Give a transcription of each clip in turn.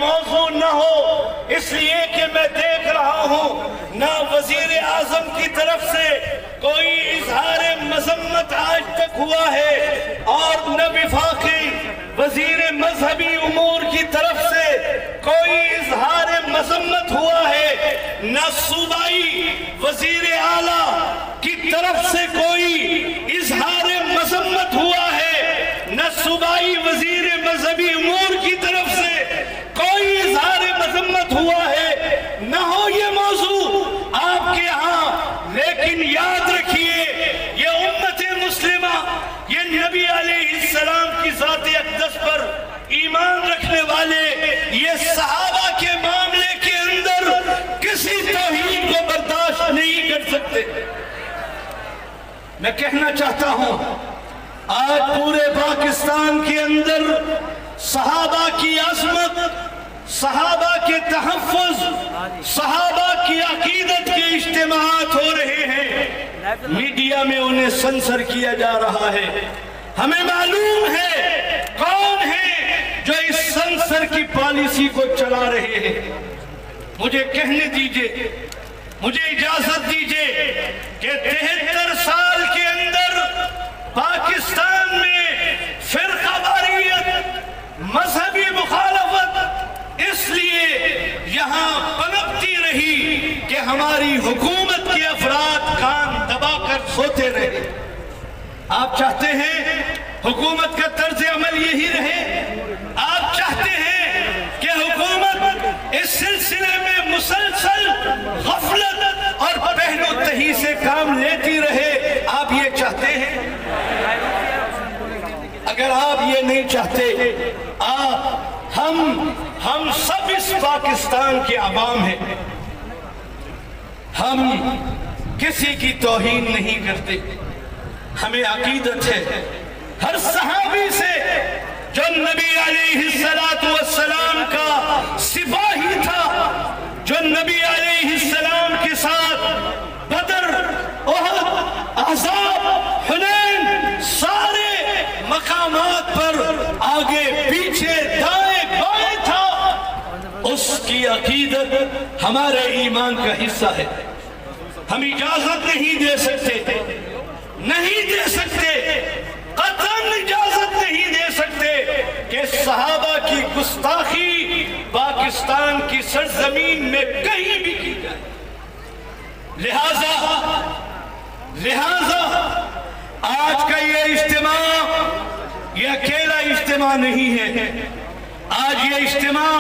موضوع نہ ہو، اس لیے کہ میں دیکھ رہا ہوں نہ وزیر اعظم کی طرف سے کوئی اظہار مذمت آج تک ہوا ہے، اور نہ وفاقی وزیر مذہبی امور کی طرف سے کوئی اظہار مذمت ہوا ہے، نہ صوبائی وزیر اعلیٰ کی طرف سے کوئی اظہار مذمت ہوا ہے، نہ صوبائی وزیر مذہبی امور کی طرف سے کوئی اظہار مذمت ہوا ہے، نہ ہو یہ موضوع آپ کے ہاں، لیکن یاد رکھیے یہ امت مسلمہ، یہ نبی علیہ السلام کی ذات اقدس پر ایمان رکھنے والے، یہ صحابہ کے معاملے کے اندر کسی توہین کو برداشت نہیں کر سکتے۔ میں کہنا چاہتا ہوں آج پورے پاکستان کے اندر صحابہ کی عظمت، صحابہ کے تحفظ، صحابہ کی عقیدت کے اجتماعات ہو رہے ہیں، میڈیا میں انہیں سنسر کیا جا رہا ہے۔ ہمیں معلوم ہے کون ہے جو اس سنسر کی پالیسی کو چلا رہے ہیں۔ مجھے کہنے دیجئے، مجھے اجازت دیجئے کہ 73 سال کے اندر پاکستان میں فرقہ واریت، مذہبی مخالفت اس لیے یہاں پنپتی رہی کہ ہماری حکومت کے افراد کان دبا کر سوتے رہے۔ آپ چاہتے ہیں حکومت کا طرز عمل یہی رہے؟ آپ چاہتے ہیں کہ حکومت اس سلسلے میں مسلسل غفلت اور پہن و تہی سے کام لیتی رہے؟ آپ یہ چاہتے ہیں؟ اگر آپ یہ نہیں چاہتے، ہم سب اس پاکستان کے عوام ہیں، ہم کسی کی توہین نہیں کرتے، ہمیں عقیدت ہے ہر صحابی سے جو نبی علیہ السلام کا سپاہی تھا، جو نبی علیہ السلام کے ساتھ بدر، احد، احزاب، حنین سارے مقامات پر آگے پیچھے دائیں بائیں تھا، اس کی عقیدت ہمارے ایمان کا حصہ ہے۔ ہم اجازت نہیں دے سکتے، نہیں دے سکتے، قطعاً اجازت نہیں دے سکتے کہ صحابہ کی گستاخی پاکستان کی سرزمین میں کہیں بھی کی جائے۔ لہذا آج کا یہ اجتماع یہ اکیلا اجتماع نہیں ہے، آج یہ اجتماع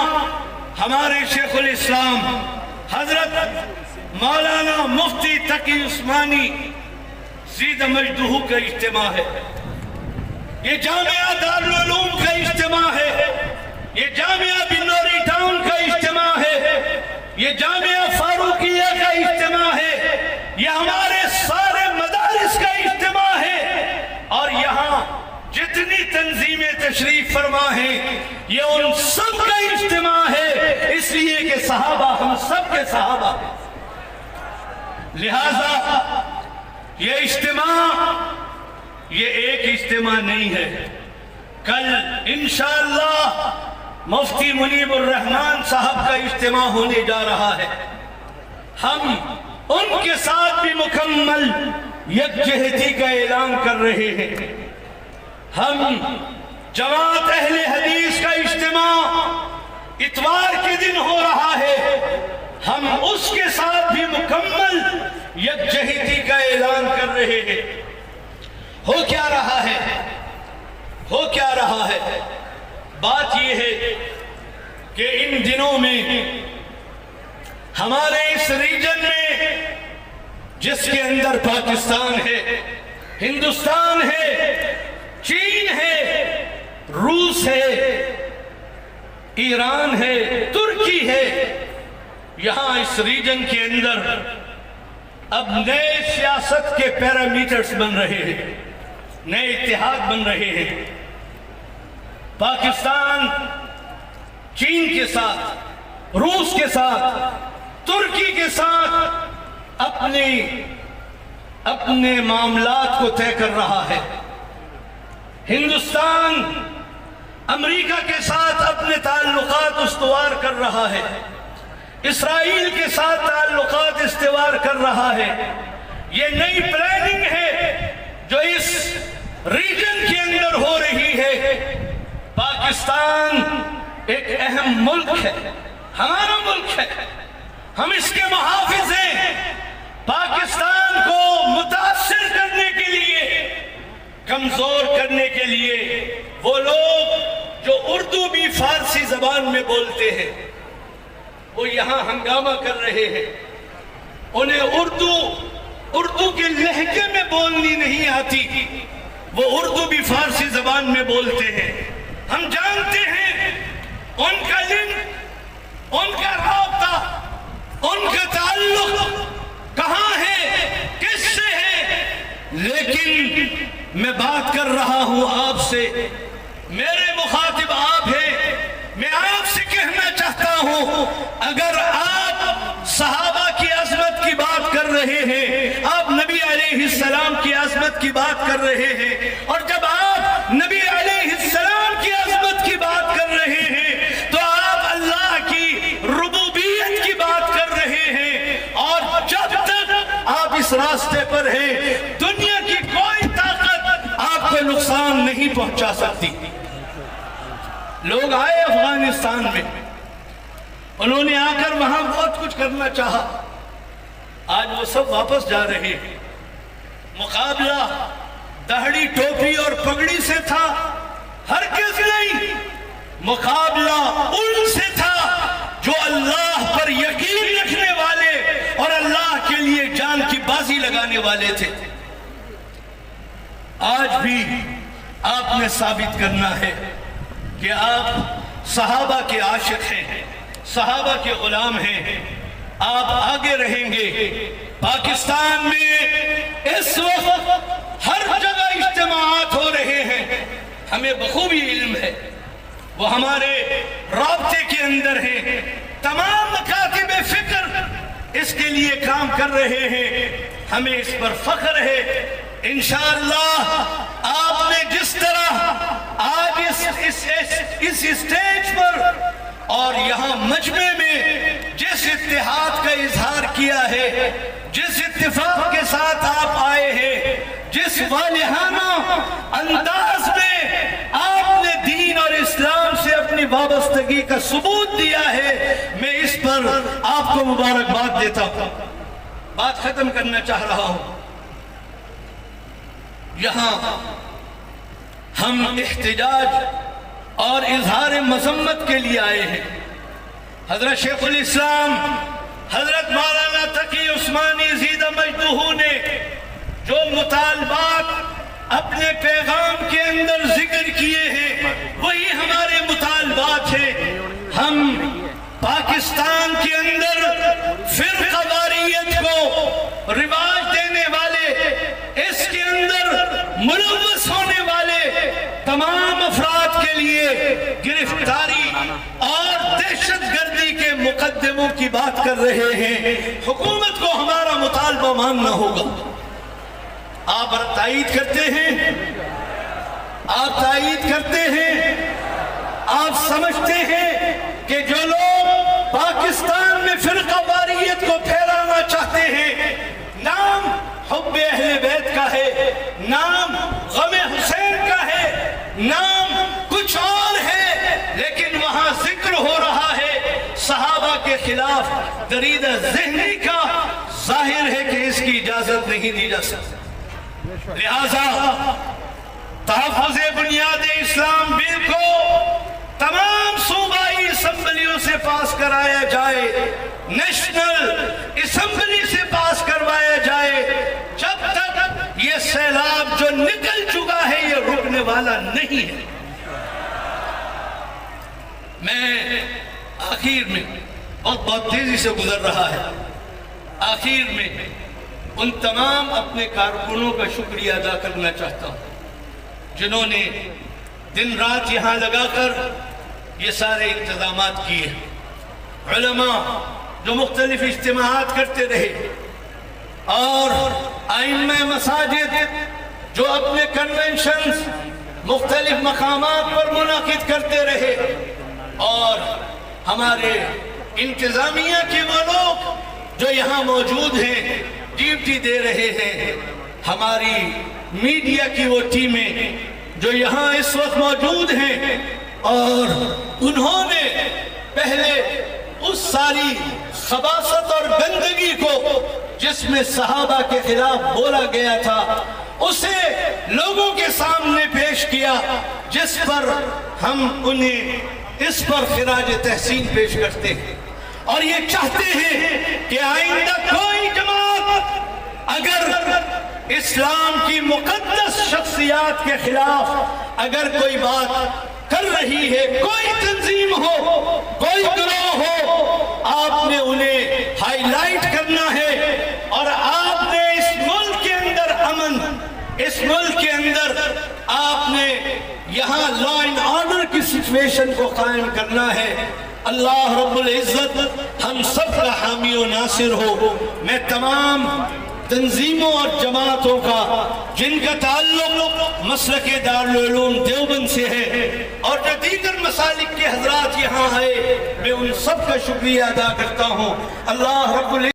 ہمارے شیخ الاسلام حضرت مولانا مفتی تقی عثمانی زید مجدہ کا اجتماع ہے، یہ جامعہ دارالعلوم کا اجتماع ہے، یہ جامعہ بنوری ٹاؤن کا اجتماع ہے، یہ جامعہ فاروقیہ کا اجتماع ہے، یہ ہمارے سارے مدارس کا اجتماع ہے، اور یہاں جتنی تنظیمیں تشریف فرما ہیں یہ ان سب کا اجتماع ہے، اس لیے کہ صحابہ ہم سب کے صحابہ ہیں۔ لہذا یہ اجتماع یہ ایک اجتماع نہیں ہے، کل انشاءاللہ مفتی منیب الرحمن صاحب کا اجتماع ہونے جا رہا ہے، ہم ان کے ساتھ بھی مکمل یکجہتی کا اعلان کر رہے ہیں۔ ہم جماعت اہل حدیث کا اجتماع اتوار کے دن ہو رہا ہے، ہم اس کے ساتھ بھی مکمل یکجہتی کا اعلان کر رہے ہیں۔ ہو کیا رہا ہے؟ ہو کیا رہا ہے؟ بات یہ ہے کہ ان دنوں میں ہمارے اس ریجن میں جس کے اندر پاکستان ہے، ہندوستان ہے، چین ہے، روس ہے، ایران ہے، ترکی ہے، یہاں اس ریجن کے اندر اب نئے سیاست کے پیرامیٹرز بن رہے ہیں، نئے اتحاد بن رہے ہیں۔ پاکستان چین کے ساتھ، روس کے ساتھ، ترکی کے ساتھ اپنے معاملات کو طے کر رہا ہے۔ ہندوستان امریکہ کے ساتھ اپنے تعلقات استوار کر رہا ہے، اسرائیل کے ساتھ تعلقات استوار کر رہا ہے۔ یہ نئی پلاننگ ہے جو اس ریجن کے اندر ہو رہی ہے۔ پاکستان ایک اہم ملک ہے، ہمارا ملک ہے، ہم اس کے محافظ ہیں۔ پاکستان کو متاثر کرنے کے لیے، کمزور کرنے کے لیے وہ لوگ جو اردو بھی فارسی زبان میں بولتے ہیں وہ یہاں ہنگامہ کر رہے ہیں۔ انہیں اردو کے لہجے میں بولنی نہیں آتی، وہ اردو بھی فارسی زبان میں بولتے ہیں۔ ہم جانتے ہیں ان کا لنک، ان کا رابطہ، ان کا تعلق کہاں ہے، کس سے ہے، لیکن میں بات کر رہا ہوں آپ سے، میرے مخاطب آپ ہیں، میں آپ سے کہنا چاہتا ہوں اگر آپ صحابہ کی عظمت کی بات کر رہے ہیں، آپ نبی علیہ السلام کی عظمت کی بات کر رہے ہیں، اور جب آپ نبی علیہ السلام کی عظمت کی بات کر رہے ہیں تو آپ اللہ کی ربوبیت کی بات کر رہے ہیں، اور جب تک آپ اس راستے پر ہیں دنیا کی کوئی طاقت آپ کو نقصان نہیں پہنچا سکتی۔ لوگ آئے افغانستان میں، انہوں نے آ کر وہاں بہت کچھ کرنا چاہا، آج وہ سب واپس جا رہے ہیں۔ مقابلہ داڑھی، ٹوپی اور پگڑی سے تھا؟ ہرگز نہیں، مقابلہ ان سے تھا جو اللہ پر یقین رکھنے والے اور اللہ کے لیے جان کی بازی لگانے والے تھے۔ آج بھی آپ نے ثابت کرنا ہے کہ آپ صحابہ کے عاشق ہیں، صحابہ کے غلام ہیں، آپ آگے رہیں گے۔ پاکستان میں اس وقت ہر جگہ اجتماعات ہو رہے ہیں، ہمیں بخوبی علم ہے، وہ ہمارے رابطے کے اندر ہیں، تمام مکاتب فکر اس کے لیے کام کر رہے ہیں، ہمیں اس پر فخر ہے۔ انشاءاللہ آپ نے جس طرح آج اس اسٹیج پر اور یہاں مجمع میں جس اتحاد کا اظہار کیا ہے، جس اتفاق کے ساتھ آپ آئے ہیں، جس والہانہ انداز میں آپ نے دین اور اسلام سے اپنی وابستگی کا ثبوت دیا ہے، میں اس پر آپ کو مبارکباد دیتا ہوں۔ بات ختم کرنا چاہ رہا ہوں، یہاں ہم احتجاج اور اظہار مذمت کے لیے آئے ہیں۔ حضرت شیخ الاسلام حضرت مولانا تقی عثمانی زیدہ مجدہ نے جو مطالبات اپنے پیغام کے اندر ذکر کیے ہیں وہی ہمارے مطالبات ہیں۔ ہم پاکستان کے اندر فرقہ واریت کو رواج دینے والے، اس کے اندر ملوث ہونے والے تمام افراد کے لیے گرفتاری اور دہشت گردی کے مقدموں کی بات کر رہے ہیں۔ حکومت کو ہمارا مطالبہ ماننا ہوگا۔ آپ تائید کرتے ہیں، آپ تائید کرتے ہیں، آپ سمجھتے ہیں کہ جو لوگ پاکستان میں فرقہ واریت کو پھیلانا چاہتے ہیں، نام حب اہل بیت کا ہے، نام غم حسین کا ہے، نام کچھ اور ہے، لیکن وہاں ذکر ہو رہا ہے صحابہ کے خلاف دریدہ ذہنی کا، ظاہر ہے کہ اس کی اجازت نہیں دی جا سکتی۔ لہذا تحفظ بنیاد اسلام بل کو تمام صوبائی اسمبلیوں سے پاس کرایا جائے، نیشنل اسمبلی سے پاس کروایا جائے۔ جب تک یہ سیلاب جو نکل چکا ہے یہ رکنے والا نہیں ہے۔ میں آخر میں بہت تیزی سے گزر رہا ہے، آخر میں ان تمام اپنے کارکنوں کا شکریہ ادا کرنا چاہتا ہوں جنہوں نے دن رات یہاں لگا کر یہ سارے انتظامات کیے، علماء جو مختلف اجتماعات کرتے رہے، اور ائمہ مساجد جو اپنے کنونشنز مختلف مقامات پر منعقد کرتے رہے، اور ہمارے انتظامیہ کے وہ لوگ جو یہاں موجود ہیں، ڈیوٹی دے رہے ہیں، ہماری میڈیا کی وہ ٹیمیں جو یہاں اس وقت موجود ہیں، اور انہوں نے پہلے اس ساری خباثت اور گندگی کو جس میں صحابہ کے خلاف بولا گیا تھا اسے لوگوں کے سامنے پیش کیا، جس پر ہم انہیں اس پر خراج تحسین پیش کرتے ہیں، اور یہ چاہتے ہیں کہ آئندہ کوئی جماعت اگر اسلام کی مقدس شخصیات کے خلاف اگر کوئی بات کر رہی ہے، کوئی تنظیم ہو، کوئی گروہ ہو، آپ نے انہیں ہائی لائٹ کرنا ہے، اور آپ نے اس ملک کے اندر امن، اس ملک کے اندر آپ نے یہاں لا اینڈ آرڈر کی سچویشن کو قائم کرنا ہے۔ اللہ رب العزت ہم سب کا حامی و ناصر ہو۔ میں تمام تنظیموں اور جماعتوں کا جن کا تعلق مسلک دارالعلوم دیوبند سے ہے اور جو دیگر مسالک کے حضرات یہاں آئے، میں ان سب کا شکریہ ادا کرتا ہوں۔ اللہ رب العزت